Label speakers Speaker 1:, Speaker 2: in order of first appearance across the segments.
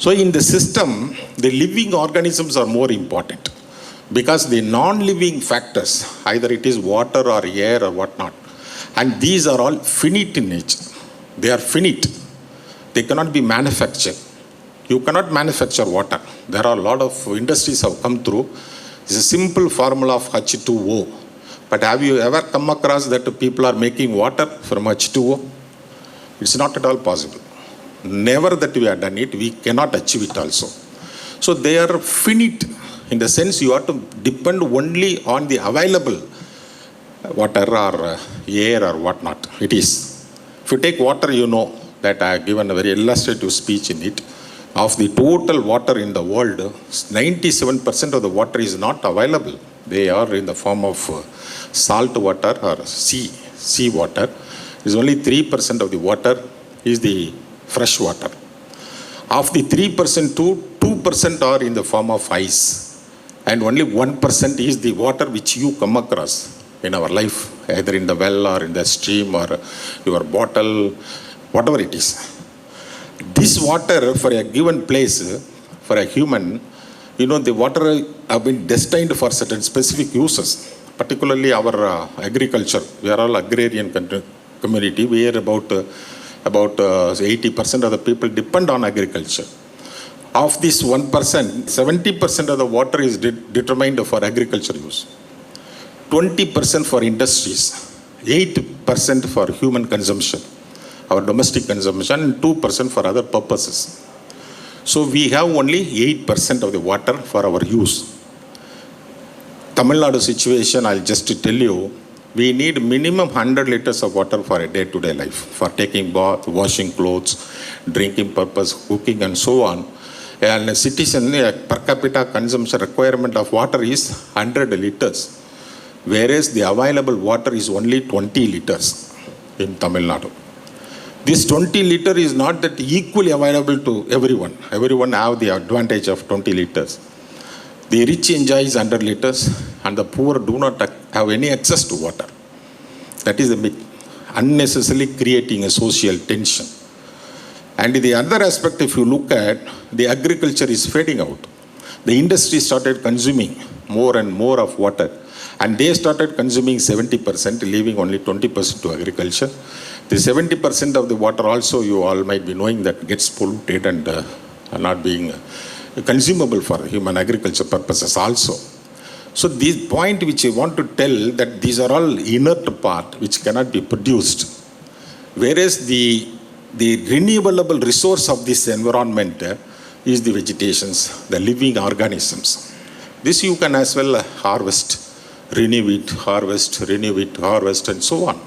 Speaker 1: So in the system, the living organisms are more important because the non-living factors, either it is water or air or whatnot, and these are all finite in nature. They are finite. They cannot be manufactured. You cannot manufacture water. There are a lot of industries have come through. It's a simple formula of H2O. But have you ever come across that people are making water from H2O? It's not at all possible. Never that we have done it, we cannot achieve it also. So they are finite in the sense you have to depend only on the available water or air or whatnot. It is. If you take water, you know that I have given a very illustrative speech in it. Of the total water in the world, 97% of the water is not available. They are in the form of salt water or sea water. It's only 3% of the water is the fresh water. Of the 3%, 2% are in the form of ice. And only 1% is the water which you come across in our life, either in the well or in the stream or your bottle, whatever it is. This water for a given place, for a human, the water have been destined for certain specific uses, particularly our agriculture. We are all agrarian community. We are about 80% of the people depend on agriculture. Of this 1%, 70% of the water is determined for agriculture use, 20% for industries, 8% for human consumption, our domestic consumption, and 2% for other purposes. So we have only 8% of the water for our use. Tamil Nadu situation, I'll just tell you, we need minimum 100 liters of water for a day-to-day life, for taking bath, washing clothes, drinking purpose, cooking and so on. And a citizen per capita consumption requirement of water is 100 liters, whereas the available water is only 20 liters in Tamil Nadu. This 20 liter is not that equally available to everyone. Everyone have the advantage of 20 liters. The rich enjoys 100 liters and the poor do not have any access to water. That is the myth, unnecessarily creating a social tension. And the other aspect, if you look at, the agriculture is fading out. The industry started consuming more and more of water, and they started consuming 70%, leaving only 20% to agriculture. The 70% of the water also, you all might be knowing, that gets polluted and not being consumable for human agriculture purposes also. So this point which I want to tell, that these are all inert part which cannot be produced, whereas the renewable resource of this environment is the vegetations, the living organisms. This you can as well harvest, renew it, harvest and so on.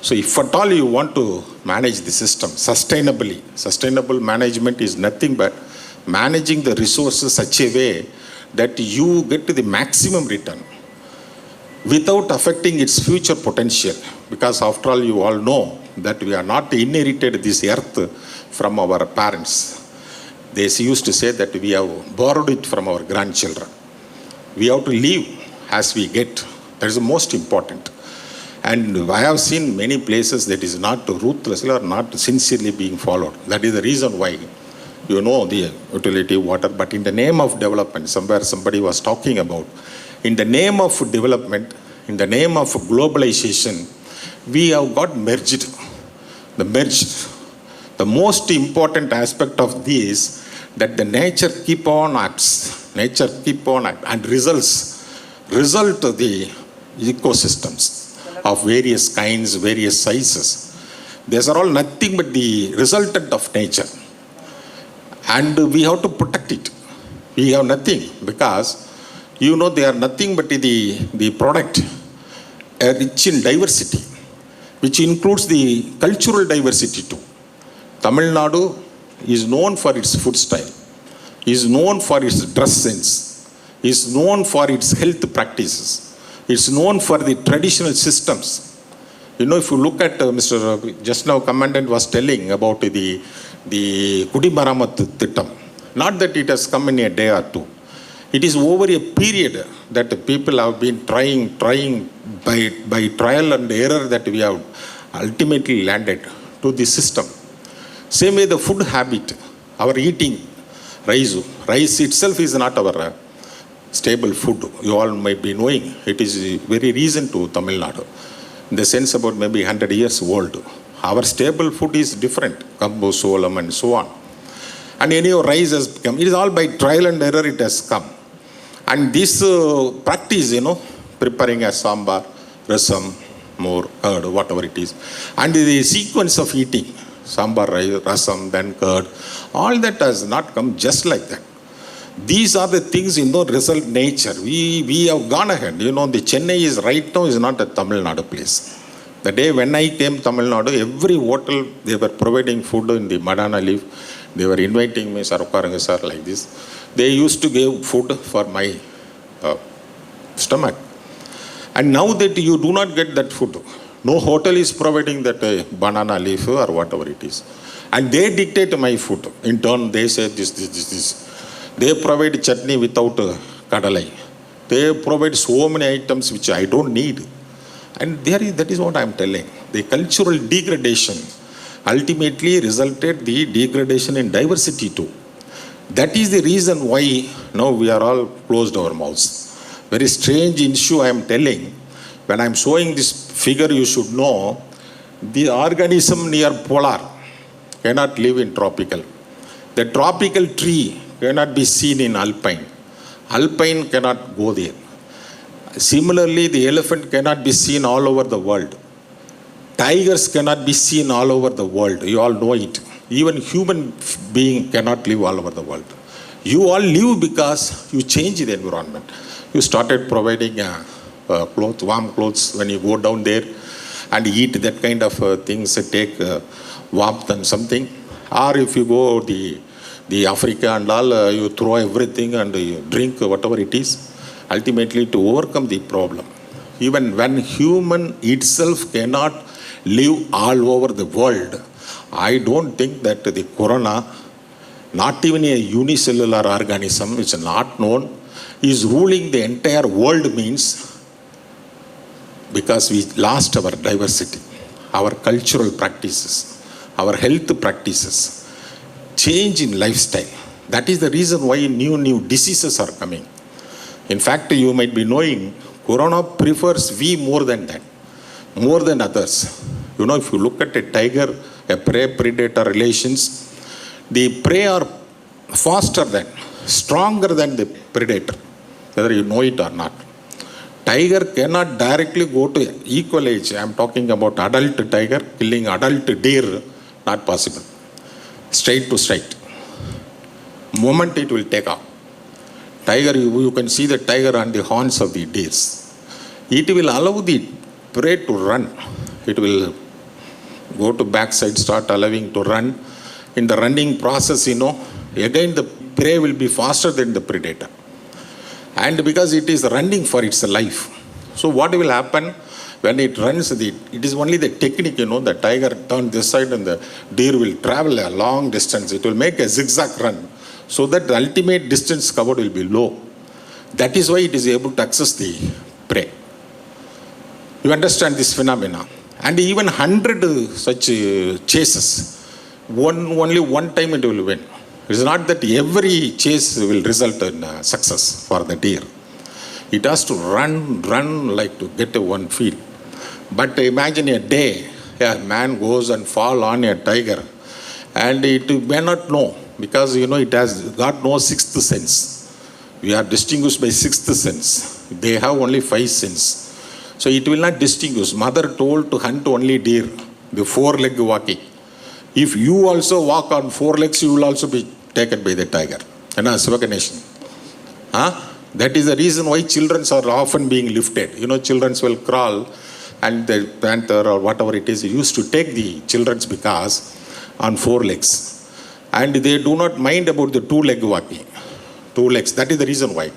Speaker 1: So if at all you want to manage the system sustainably, sustainable management is nothing but managing the resources such a way that you get to the maximum return without affecting its future potential. Because after all, you all know that we are not inherited this earth from our parents. They used to say that we have borrowed it from our grandchildren. We have to live as we get. That is the most important. And I have seen many places that is not ruthlessly or not sincerely being followed. That is the reason why you know the utility water. But in the name of development, somewhere somebody was talking about, in the name of development, in the name of globalization, we have got merged. The most important aspect of this, that the nature keep on acts, and result the ecosystems of various kinds, various sizes. These are all nothing but the resultant of nature. And we have to protect it. We have nothing, because they are nothing but the product rich in diversity, which includes the cultural diversity too. Tamil Nadu is known for its food style, is known for its dress sense, is known for its health practices, it's known for the traditional systems. If you look at Mr. just now Commandant was telling about the Kudimaramat Thittam, not that it has come in a day or two. It is over a period that people have been trying by trial and error that we have ultimately landed to the system. Same way the food habit, our eating, Rice itself is not our stable food. You all might be knowing. It is very recent to Tamil Nadu. In the sense about maybe 100 years old. Our staple food is different. Kambu, solam and so on. And anyhow, rice has become, it is all by trial and error it has come. And this practice, preparing a sambar, rasam, more, curd, whatever it is. And the sequence of eating, sambar, rice, rasam, then curd, all that has not come just like that. These are the things, result nature. We have gone ahead. The Chennai is right now is not a Tamil Nadu place. The day when I came Tamil Nadu, every hotel, they were providing food in the banana leaf. They were inviting me, sir, sir, like this. They used to give food for my stomach. And now that you do not get that food, no hotel is providing that banana leaf or whatever it is. And they dictate my food. In turn, they say this. They provide chutney without kadalai. They provide so many items which I don't need. And that is what I am telling. The cultural degradation ultimately resulted the degradation in diversity too. That is the reason why now we are all closed our mouths. Very strange issue I am telling. When I am showing this figure, you should know the organism near polar cannot live in tropical. The tropical tree cannot be seen in alpine. Alpine cannot go there. Similarly, the elephant cannot be seen all over the world. Tigers cannot be seen all over the world. You all know it. Even human being cannot live all over the world. You all live because you change the environment. You started providing clothes, warm clothes when you go down there and eat that kind of things, take warmth and something. Or if you go the Africa and all, you throw everything and you drink whatever it is. Ultimately to overcome the problem. Even when human itself cannot live all over the world, I don't think that the corona, not even a unicellular organism, which is not known, is ruling the entire world means because we lost our diversity, our cultural practices, our health practices, change in lifestyle. That is the reason why new diseases are coming. In fact, you might be knowing, corona prefers we more than that, more than others. If you look at a tiger, a prey-predator relations, the prey are faster than, stronger than the predator, whether you know it or not. Tiger cannot directly go to equal age. I am talking about adult tiger killing adult deer, not possible. Straight to straight. Moment it will take off. Tiger, you can see the tiger on the horns of the deers. It will allow the prey to run. It will go to backside, start allowing to run. In the running process, again the prey will be faster than the predator. And because it is running for its life. So what will happen when it runs, it is only the technique, the tiger turns this side and the deer will travel a long distance. It will make a zigzag run. So that the ultimate distance covered will be low. That is why it is able to access the prey. You understand this phenomena? And even 100 such chases, only one time it will win. It is not that every chase will result in success for the deer. It has to run like to get one field. But imagine a day, a man goes and fall on a tiger and it may not know. Because, it has got no sixth sense. We are distinguished by sixth sense. They have only 5 sense. So it will not distinguish. Mother told to hunt only deer, the 4-leg walking. If you also walk on 4 legs, you will also be taken by the tiger. That is the reason why children are often being lifted. Children will crawl and the panther or whatever it is, used to take the children because on 4 legs. And they do not mind about the 2-leg walking. 2 legs, that is the reason why.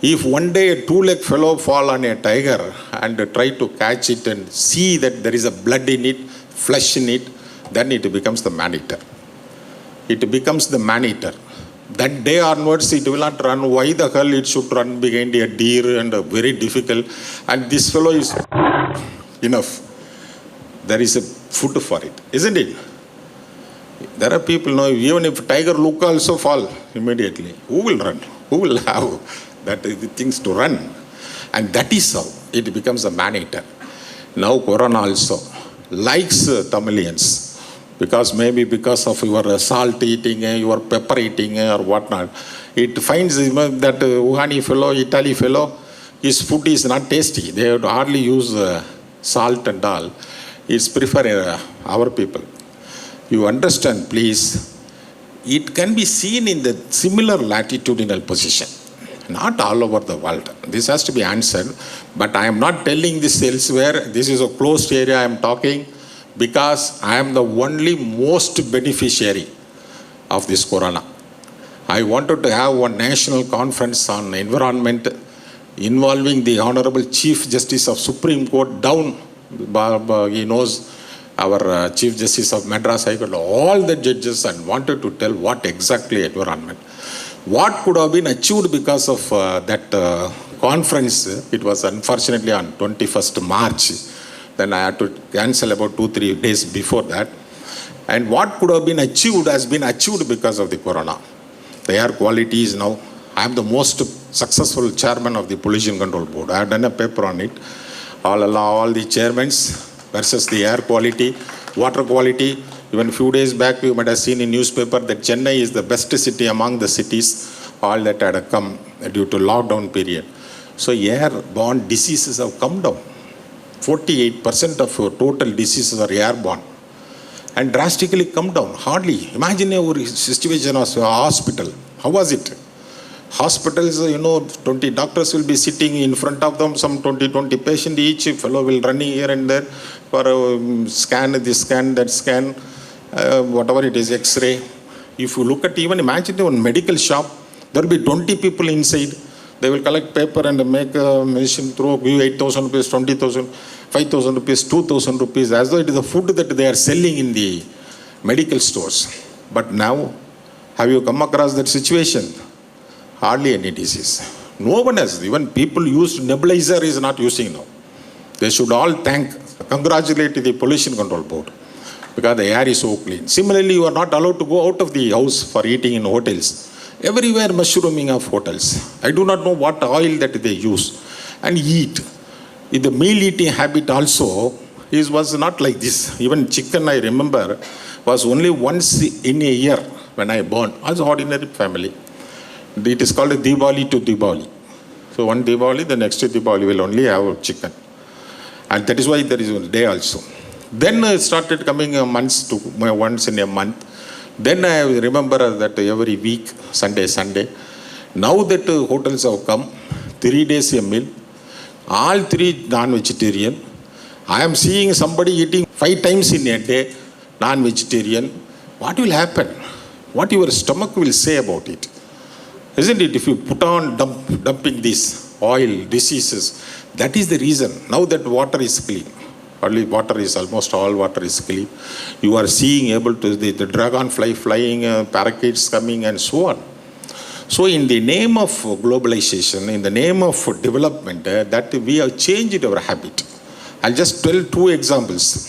Speaker 1: If one day a 2-leg fellow fall on a tiger and try to catch it and see that there is a blood in it, flesh in it, then it becomes the man-eater. It becomes the man-eater. That day onwards it will not run. Why the hell it should run behind a deer and very difficult. And this fellow is enough. There is a food for it, isn't it? There are people know even if Tiger look also fall immediately. Who will run? Who will have that the things to run? And that is how it becomes a man-eater. Now Corona also likes Tamilians because maybe because of your salt eating, your pepper eating or whatnot. It finds that Wuhani fellow, Italy fellow, his food is not tasty. They would hardly use salt and all. It's prefer our people. You understand, please, it can be seen in the similar latitudinal position, not all over the world. This has to be answered, but I am not telling this elsewhere. This is a closed area I am talking because I am the only most beneficiary of this corona. I wanted to have one national conference on environment involving the Honorable Chief Justice of Supreme Court down. He knows our Chief Justice of Madras High Court, all the judges, and wanted to tell what exactly environment. What could have been achieved because of that conference. It was unfortunately on 21st March. Then I had to cancel about 2-3 days before that. And what could have been achieved has been achieved because of the corona. The air quality is now, I am the most successful chairman of the Pollution Control Board. I have done a paper on it. All the chairmen versus the air quality, water quality. Even a few days back, you might have seen in newspaper that Chennai is the best city among the cities, all that had come due to lockdown period. So airborne diseases have come down. 48% of total diseases are airborne and drastically come down. Hardly. Imagine a situation of a hospital. How was it? Hospitals, 20 doctors will be sitting in front of them, some 20 patients each, fellow will running here and there for a scan, this scan, that scan, whatever it is, X-ray. If you look at even, imagine one medical shop, there will be 20 people inside. They will collect paper and make a medicine through, give 8,000 rupees, 20,000, 5,000 rupees, 2,000 rupees, as though it is the food that they are selling in the medical stores. But now, have you come across that situation? Hardly any disease. No one has. Even people used nebulizer is not using now. They should all congratulate the Pollution Control Board because the air is so clean. Similarly, you are not allowed to go out of the house for eating in hotels. Everywhere mushrooming of hotels. I do not know what oil that they use and eat. The meal eating habit also was not like this. Even chicken, I remember, was only once in a year when I born. As ordinary family. It is called a Diwali to Diwali. So one Diwali, the next Diwali will only have chicken. And that is why there is a day also. Then it started coming once in a month. Then I remember that every week, Sunday. Now that hotels have come, 3 days a meal, all 3 non-vegetarian. I am seeing somebody eating 5 times in a day, non-vegetarian. What will happen? What your stomach will say about it? Isn't it? If you put on dumping this oil, diseases, that is the reason. Now that water is clean. Almost all water is clean. You are seeing able to, the dragonfly flying, parakeets coming and so on. So in the name of globalization, in the name of development, that we have changed our habit. I'll just tell 2 examples.